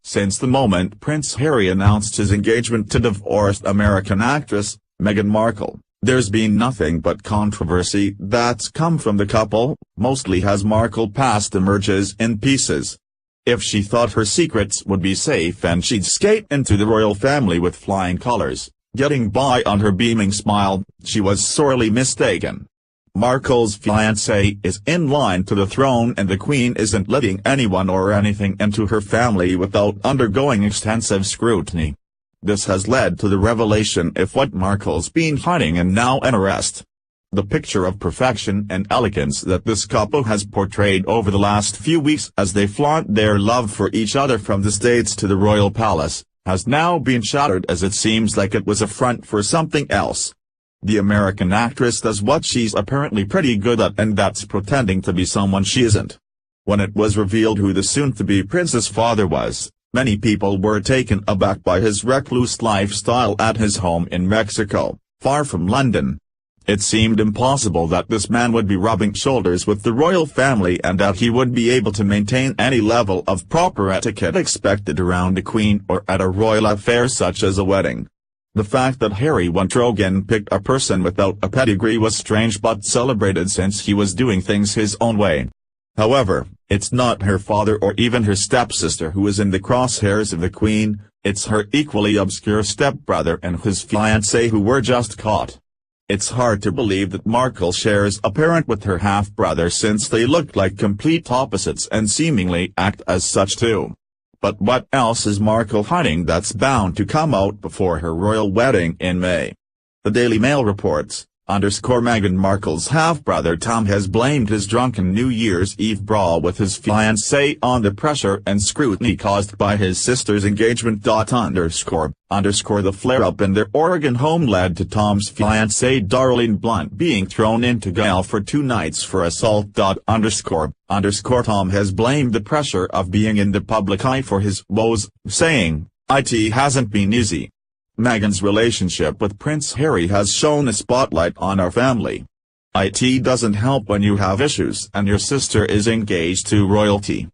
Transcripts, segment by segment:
Since the moment Prince Harry announced his engagement to divorced American actress, Meghan Markle, there's been nothing but controversy that's come from the couple, mostly as Markle past emerges in pieces. If she thought her secrets would be safe and she'd skate into the royal family with flying colors, getting by on her beaming smile, she was sorely mistaken. Markle's fiancé is in line to the throne and the Queen isn't letting anyone or anything into her family without undergoing extensive scrutiny. This has led to the revelation of what Markle's been hiding and now an arrest. The picture of perfection and elegance that this couple has portrayed over the last few weeks as they flaunt their love for each other from the States to the royal palace, has now been shattered as it seems like it was a front for something else. The American actress does what she's apparently pretty good at, and that's pretending to be someone she isn't. When it was revealed who the soon-to-be prince's father was, many people were taken aback by his recluse lifestyle at his home in Mexico, far from London. It seemed impossible that this man would be rubbing shoulders with the royal family and that he would be able to maintain any level of proper etiquette expected around the Queen or at a royal affair such as a wedding. The fact that Harry once again picked a person without a pedigree was strange but celebrated since he was doing things his own way. However, it's not her father or even her stepsister who is in the crosshairs of the Queen, it's her equally obscure stepbrother and his fiancée who were just caught. It's hard to believe that Markle shares a parent with her half-brother since they look like complete opposites and seemingly act as such too. But what else is Markle hiding that's bound to come out before her royal wedding in May? The Daily Mail reports, Meghan Markle's half-brother Tom has blamed his drunken New Year's Eve brawl with his fiancée on the pressure and scrutiny caused by his sister's engagement. The flare-up in their Oregon home led to Tom's fiancée Darlene Blunt being thrown into jail for 2 nights for assault. Tom has blamed the pressure of being in the public eye for his woes, saying, "It hasn't been easy. Meghan's relationship with Prince Harry has shone a spotlight on our family. It doesn't help when you have issues and your sister is engaged to royalty.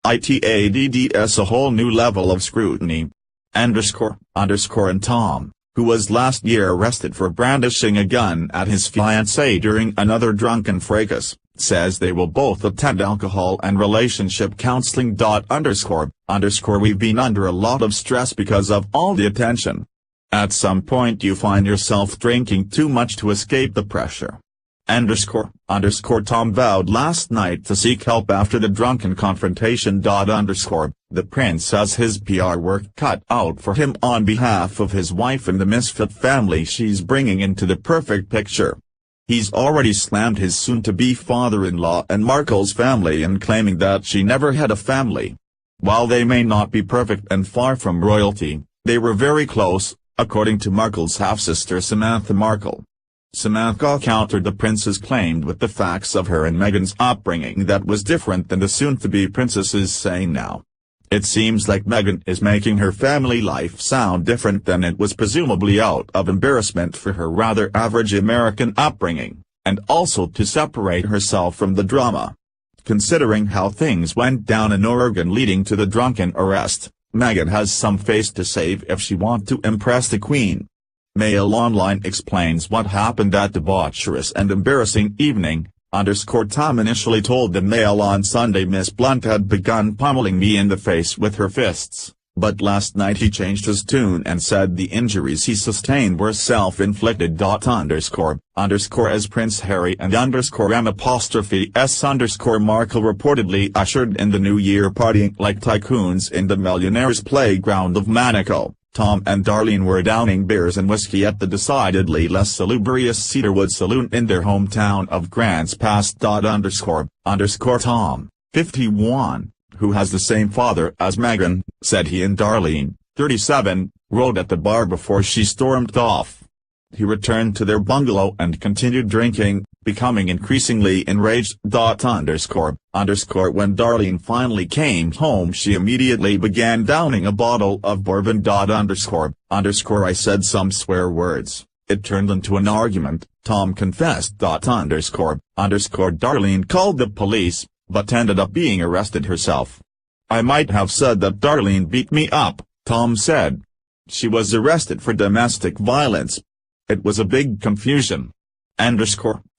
It adds a whole new level of scrutiny." And Tom, who was last year arrested for brandishing a gun at his fiancée during another drunken fracas, says they will both attend alcohol and relationship counseling. We've been under a lot of stress because of all the attention. At some point you find yourself drinking too much to escape the pressure. Tom vowed last night to seek help after the drunken confrontation. The prince has his PR work cut out for him on behalf of his wife and the misfit family she's bringing into the perfect picture. He's already slammed his soon-to-be father-in-law and Markle's family in claiming that she never had a family. While they may not be perfect and far from royalty, they were very close, according to Markle's half-sister Samantha Markle. Samantha countered the prince's claim with the facts of her and Meghan's upbringing that was different than the soon-to-be princess's saying now. It seems like Meghan is making her family life sound different than it was, presumably out of embarrassment for her rather average American upbringing, and also to separate herself from the drama. Considering how things went down in Oregon leading to the drunken arrest, Meghan has some face to save if she wants to impress the Queen. Mail Online explains what happened that debaucherous and embarrassing evening. Tom initially told the Mail on Sunday Miss Blunt had begun pummeling me in the face with her fists, but last night he changed his tune and said the injuries he sustained were self-inflicted. As Prince Harry and M''s Markle reportedly ushered in the new year partying like tycoons in the millionaire's playground of Monaco, Tom and Darlene were downing beers and whiskey at the decidedly less salubrious Cedarwood Saloon in their hometown of Grants Pass. Tom, 51, who has the same father as Meghan, said he and Darlene, 37, rode at the bar before she stormed off. He returned to their bungalow and continued drinking, becoming increasingly enraged. When Darlene finally came home she immediately began downing a bottle of bourbon. I said some swear words. It turned into an argument, Tom confessed. Darlene called the police, but ended up being arrested herself. "I might have said that Darlene beat me up," Tom said. She was arrested for domestic violence. It was a big confusion.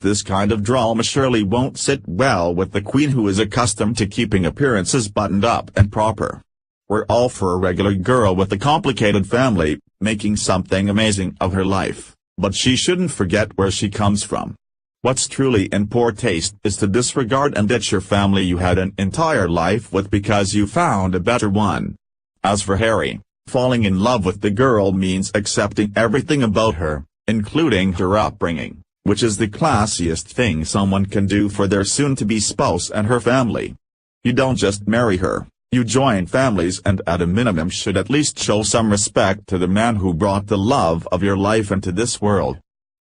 This kind of drama surely won't sit well with the Queen, who is accustomed to keeping appearances buttoned up and proper. We're all for a regular girl with a complicated family, making something amazing of her life, but she shouldn't forget where she comes from. What's truly in poor taste is to disregard and ditch your family you had an entire life with because you found a better one. As for Harry, falling in love with the girl means accepting everything about her, including her upbringing, which is the classiest thing someone can do for their soon-to-be spouse and her family. You don't just marry her, you join families, and at a minimum should at least show some respect to the man who brought the love of your life into this world.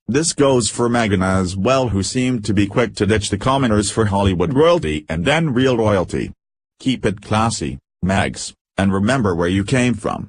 This goes for Meghan as well, who seemed to be quick to ditch the commoners for Hollywood royalty and then real royalty. Keep it classy, Megs, and remember where you came from.